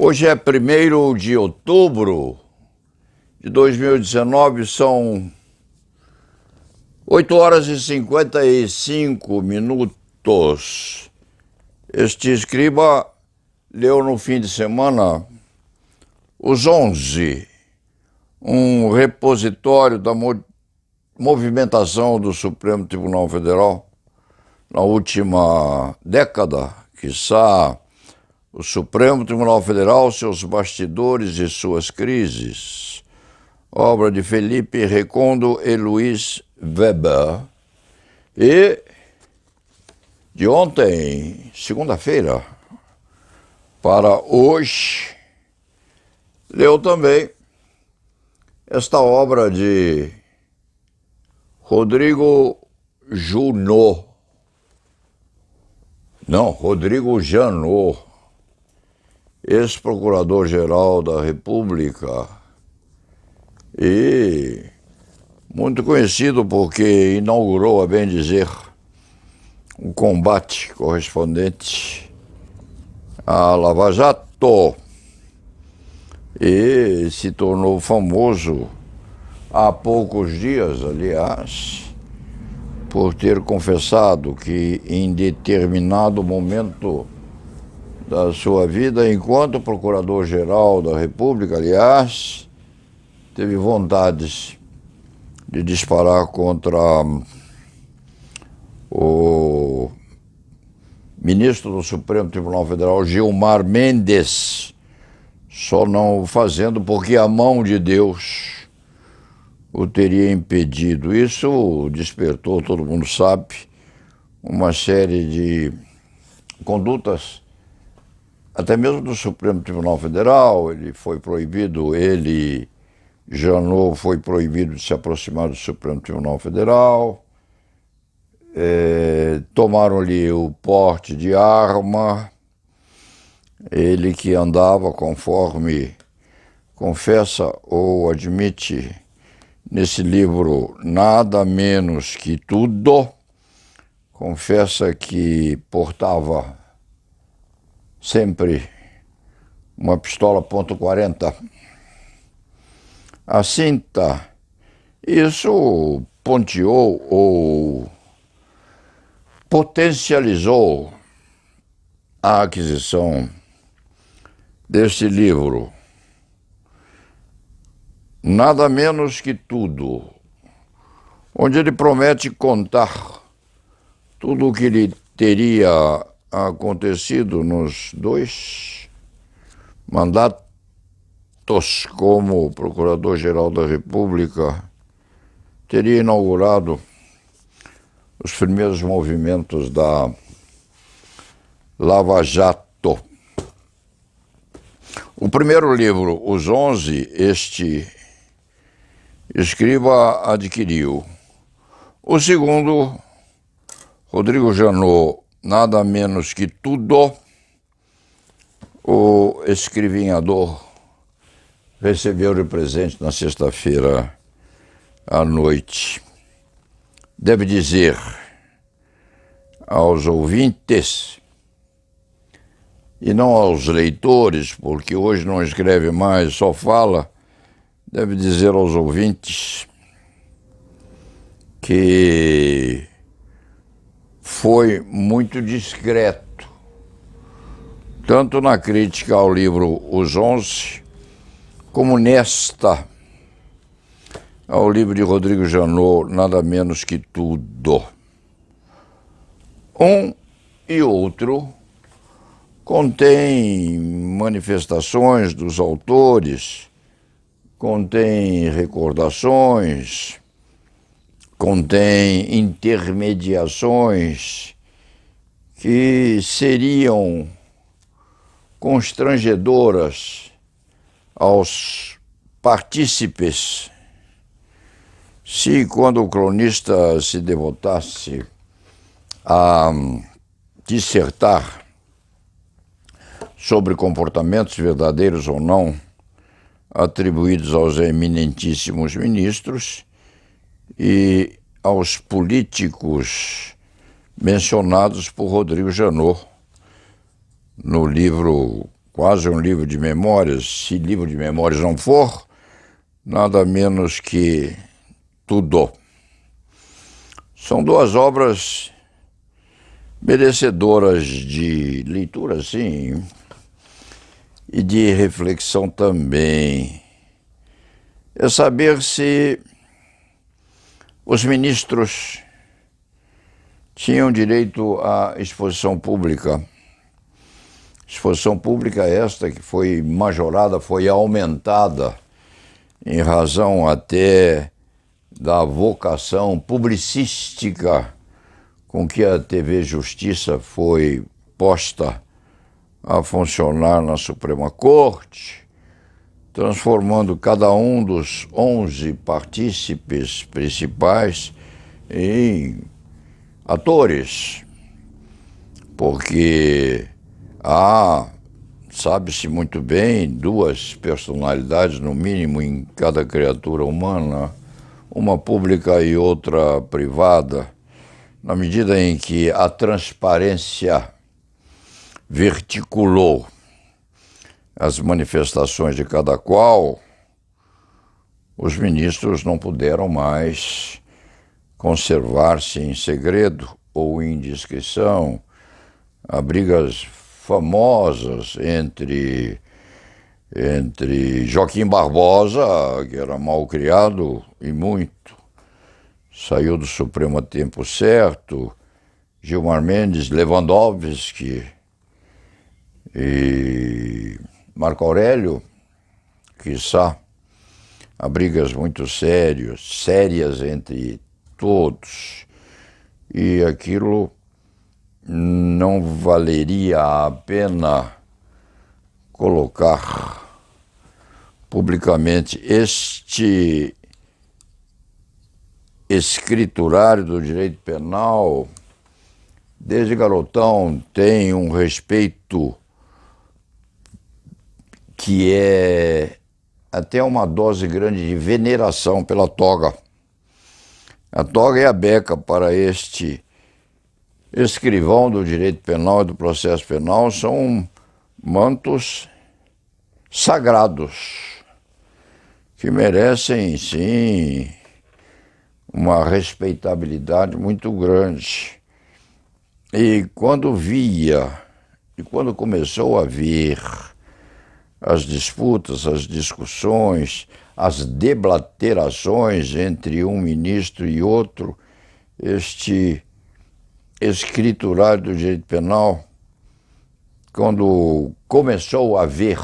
Hoje é 1º de outubro de 2019, são 8 horas e 55 minutos. Este escriba leu no fim de semana Os 11, um repositório da movimentação do Supremo Tribunal Federal na última década, quiçá o Supremo Tribunal Federal, seus bastidores e suas crises, obra de Felipe Recondo e Luiz Weber. E de ontem, segunda-feira, para hoje, leu também esta obra de Rodrigo Janot, ex-procurador-geral da República e muito conhecido porque inaugurou, a bem dizer, um combate correspondente à Lava Jato e se tornou famoso há poucos dias, aliás, por ter confessado que em determinado momento da sua vida, enquanto Procurador-Geral da República, aliás, teve vontades de disparar contra o ministro do Supremo Tribunal Federal, Gilmar Mendes, só não o fazendo porque a mão de Deus o teria impedido. Isso despertou, todo mundo sabe, uma série de condutas até mesmo do Supremo Tribunal Federal. Janot foi proibido de se aproximar do Supremo Tribunal Federal, tomaram-lhe o porte de arma, ele que andava, conforme confessa ou admite nesse livro Nada Menos Que Tudo, confessa que portava sempre uma pistola .40. A cinta, isso ponteou ou potencializou a aquisição deste livro, Nada Menos Que Tudo, onde ele promete contar tudo o que lhe teria acontecido nos 2 mandatos como Procurador-Geral da República, teria inaugurado os primeiros movimentos da Lava Jato. O primeiro livro, Os 11, este escriba adquiriu. O segundo, Rodrigo Janot, Nada Menos Que Tudo, o escrivinhador recebeu de presente na sexta-feira à noite. Deve dizer aos ouvintes, e não aos leitores, porque hoje não escreve mais, só fala, deve dizer aos ouvintes que foi muito discreto, tanto na crítica ao livro Os 11, como nesta, ao livro de Rodrigo Janot, Nada Menos Que Tudo. Um e outro contém manifestações dos autores, contém recordações, contém intermediações que seriam constrangedoras aos partícipes se, quando o cronista se devotasse a dissertar sobre comportamentos verdadeiros ou não atribuídos aos eminentíssimos ministros e aos políticos mencionados por Rodrigo Janot no livro quase um livro de memórias, se livro de memórias não for, nada menos que tudo. São duas obras merecedoras de leitura, sim, e de reflexão também. É saber se os ministros tinham direito à exposição pública. Exposição pública esta que foi majorada, foi aumentada em razão até da vocação publicística com que a TV Justiça foi posta a funcionar na Suprema Corte, transformando cada um dos 11 partícipes principais em atores, porque há, sabe-se muito bem, duas personalidades, no mínimo, em cada criatura humana, uma pública e outra privada, na medida em que a transparência verticulou as manifestações de cada qual, os ministros não puderam mais conservar-se em segredo ou em discrição. Há brigas famosas entre Joaquim Barbosa, que era mal criado e muito, saiu do Supremo a tempo certo, Gilmar Mendes, Lewandowski e Marco Aurélio, há brigas muito sérias entre todos, e aquilo não valeria a pena colocar publicamente. Este escriturário do direito penal, desde garotão, tem um respeito que é até uma dose grande de veneração pela toga. A toga e a beca para este escrivão do direito penal e do processo penal são mantos sagrados que merecem, sim, uma respeitabilidade muito grande. E quando começou a vir as disputas, as discussões, as deblaterações entre um ministro e outro, este escriturário do direito penal, quando começou a haver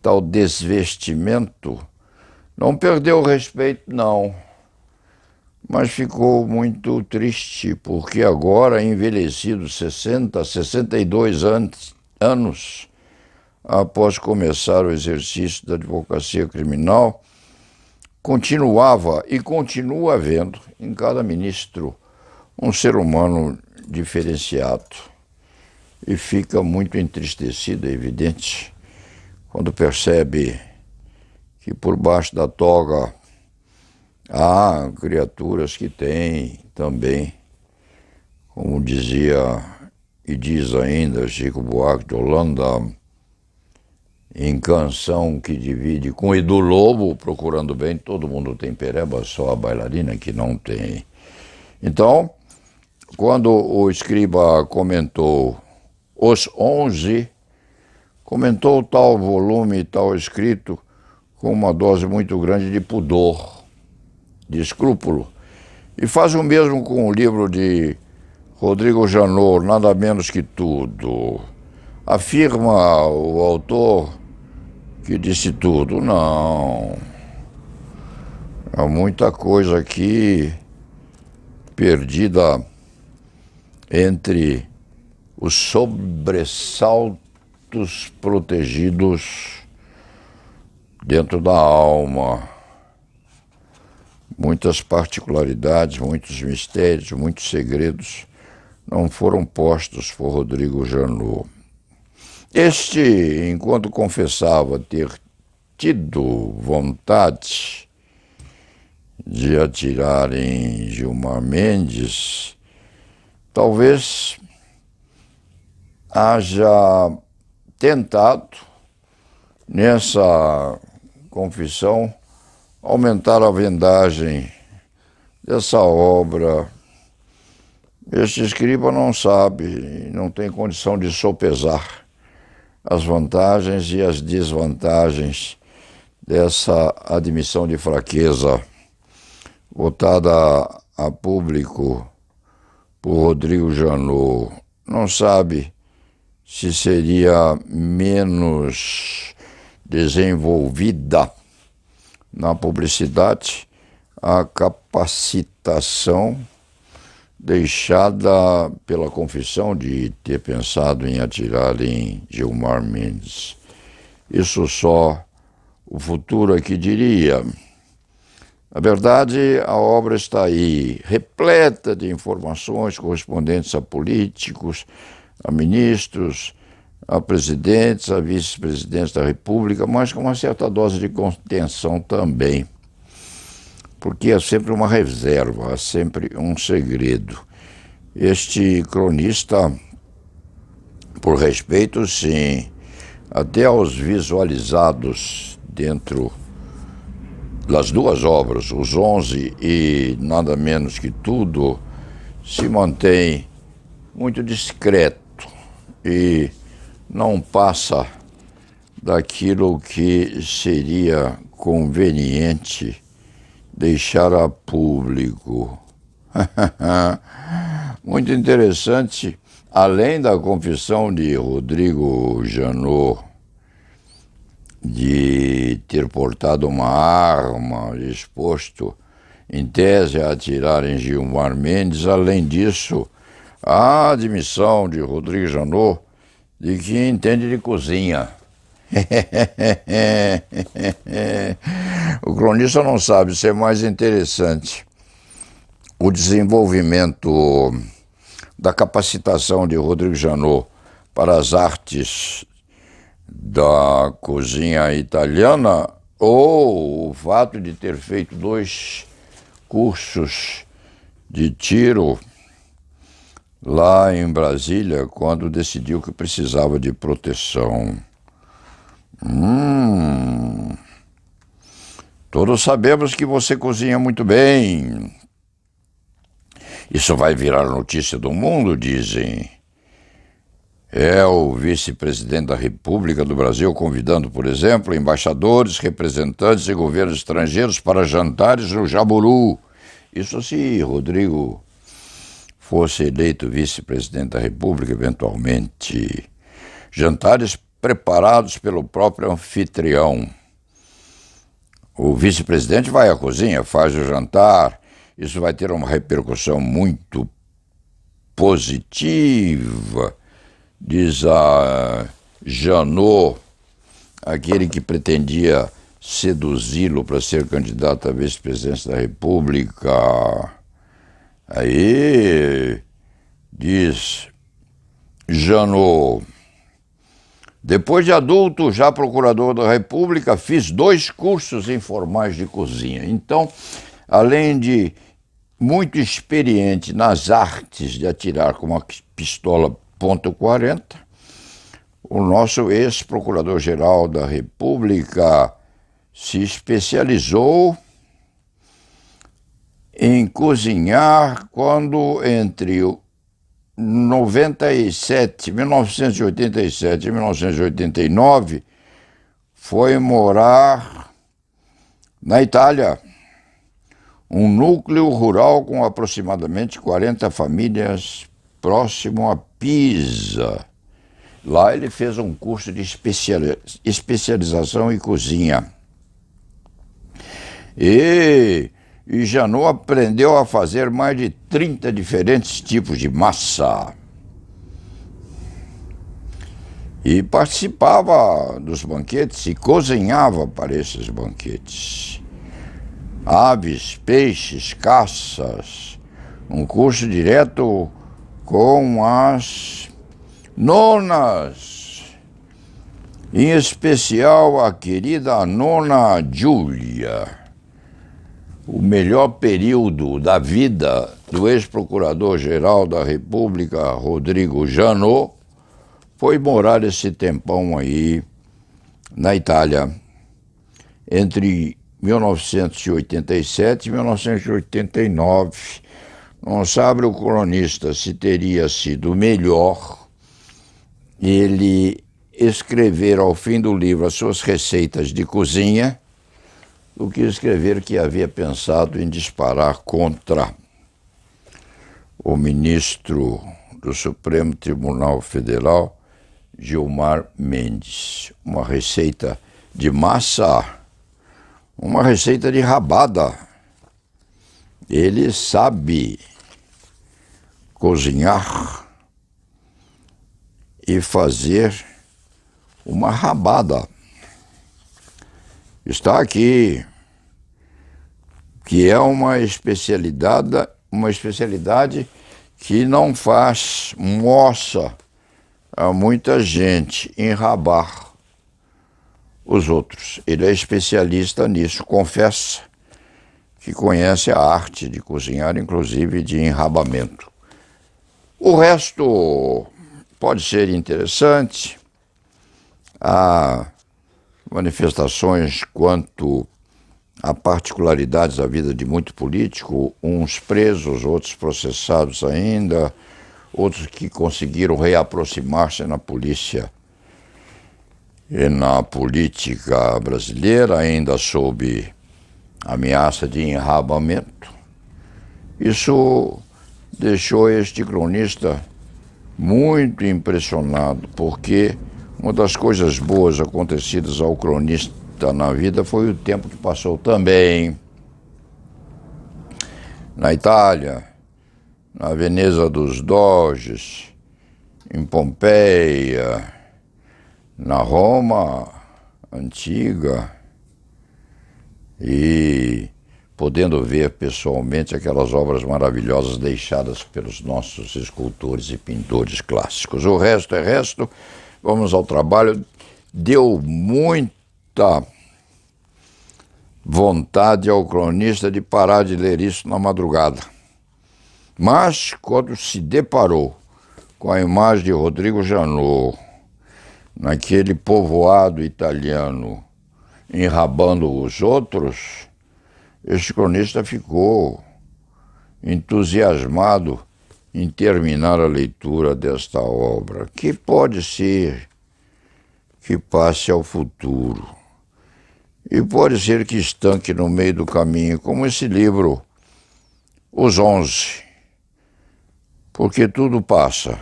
tal desvestimento, não perdeu o respeito, não, mas ficou muito triste, porque agora, envelhecido 62 anos, após começar o exercício da advocacia criminal, continuava e continua havendo em cada ministro um ser humano diferenciado. E fica muito entristecido, é evidente, quando percebe que por baixo da toga há criaturas que têm também, como dizia e diz ainda Chico Buarque de Holanda, em canção que divide com Edu Lobo, procurando bem, todo mundo tem pereba, só a bailarina que não tem. Então, quando o escriba comentou os 11, comentou tal volume, tal escrito, com uma dose muito grande de pudor, de escrúpulo. E faz o mesmo com o livro de Rodrigo Janot, Nada Menos que Tudo. Afirma o autor que disse tudo. Não. Há muita coisa aqui perdida entre os sobressaltos protegidos dentro da alma. Muitas particularidades, muitos mistérios, muitos segredos não foram postos por Rodrigo Janot. Este, enquanto confessava ter tido vontade de atirar em Gilmar Mendes, talvez haja tentado, nessa confissão, aumentar a vendagem dessa obra. Este escriba não sabe, não tem condição de sopesar as vantagens e as desvantagens dessa admissão de fraqueza botada a público por Rodrigo Janot. Não sabe se seria menos desenvolvida na publicidade a capacitação deixada pela confissão de ter pensado em atirar em Gilmar Mendes. Isso só o futuro é que diria. Na verdade, a obra está aí, repleta de informações correspondentes a políticos, a ministros, a presidentes, a vice-presidentes da República, mas com uma certa dose de contenção também. Porque é sempre uma reserva, é sempre um segredo. Este cronista, por respeito, sim, até aos visualizados dentro das duas obras, os 11 e nada menos que tudo, se mantém muito discreto e não passa daquilo que seria conveniente deixar a público. Muito interessante, além da confissão de Rodrigo Janot de ter portado uma arma, disposto em tese a atirar em Gilmar Mendes, além disso, a admissão de Rodrigo Janot de que entende de cozinha. O cronista não sabe se é mais interessante o desenvolvimento da capacitação de Rodrigo Janot para as artes da cozinha italiana ou o fato de ter feito 2 cursos de tiro lá em Brasília quando decidiu que precisava de proteção. Todos sabemos que você cozinha muito bem. Isso vai virar notícia do mundo, dizem. É o vice-presidente da República do Brasil convidando, por exemplo, embaixadores, representantes e governos estrangeiros para jantares no Jaburu. Isso se Rodrigo fosse eleito vice-presidente da República, eventualmente. Jantares preparados pelo próprio anfitrião. O vice-presidente vai à cozinha, faz o jantar. Isso vai ter uma repercussão muito positiva, diz a Janot, aquele que pretendia seduzi-lo para ser candidato à vice-presidência da República. Aí, diz Janot, depois de adulto, já procurador da República, fiz 2 cursos informais de cozinha. Então, além de muito experiente nas artes de atirar com uma pistola .40, o nosso ex-procurador-geral da República se especializou em cozinhar quando entre 1987 e 1989 foi morar na Itália, um núcleo rural com aproximadamente 40 famílias próximo a Pisa. Lá ele fez um curso de especialização em cozinha. E Janot aprendeu a fazer mais de 30 diferentes tipos de massa. E participava dos banquetes e cozinhava para esses banquetes. Aves, peixes, caças, um curso direto com as nonas, em especial a querida nona Júlia. O melhor período da vida do ex-procurador-geral da República, Rodrigo Janot, foi morar esse tempão aí na Itália, entre 1987 e 1989. Não sabe o cronista se teria sido melhor ele escrever ao fim do livro as suas receitas de cozinha do que escrever que havia pensado em disparar contra o ministro do Supremo Tribunal Federal, Gilmar Mendes. Uma receita de massa, uma receita de rabada. Ele sabe cozinhar e fazer uma rabada. Está aqui, que é uma especialidade que não faz moça a muita gente enrabar os outros. Ele é especialista nisso, confessa que conhece a arte de cozinhar, inclusive de enrabamento. O resto pode ser interessante. Há manifestações quanto a particularidades da vida de muito político, uns presos, outros processados ainda, outros que conseguiram reaproximar-se na polícia e na política brasileira, ainda sob ameaça de enrabamento. Isso deixou este cronista muito impressionado, porque uma das coisas boas acontecidas ao cronista na vida foi o tempo que passou também na Itália, na Veneza dos Doges, em Pompeia, na Roma antiga, e podendo ver pessoalmente aquelas obras maravilhosas deixadas pelos nossos escultores e pintores clássicos. O resto é resto. Vamos ao trabalho. Deu muita vontade ao cronista de parar de ler isso na madrugada. Mas, quando se deparou com a imagem de Rodrigo Janot, naquele povoado italiano, enrabando os outros, este cronista ficou entusiasmado em terminar a leitura desta obra, que pode ser que passe ao futuro. E pode ser que estanque no meio do caminho, como esse livro, Os 11. Porque tudo passa,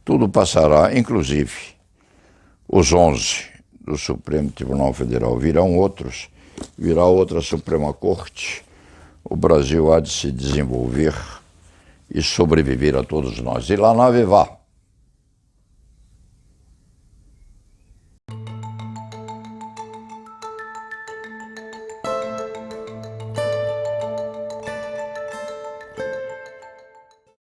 tudo passará, inclusive os 11 do Supremo Tribunal Federal. Virão outros, virá outra Suprema Corte. O Brasil há de se desenvolver e sobreviver a todos nós. E lá na Vivá.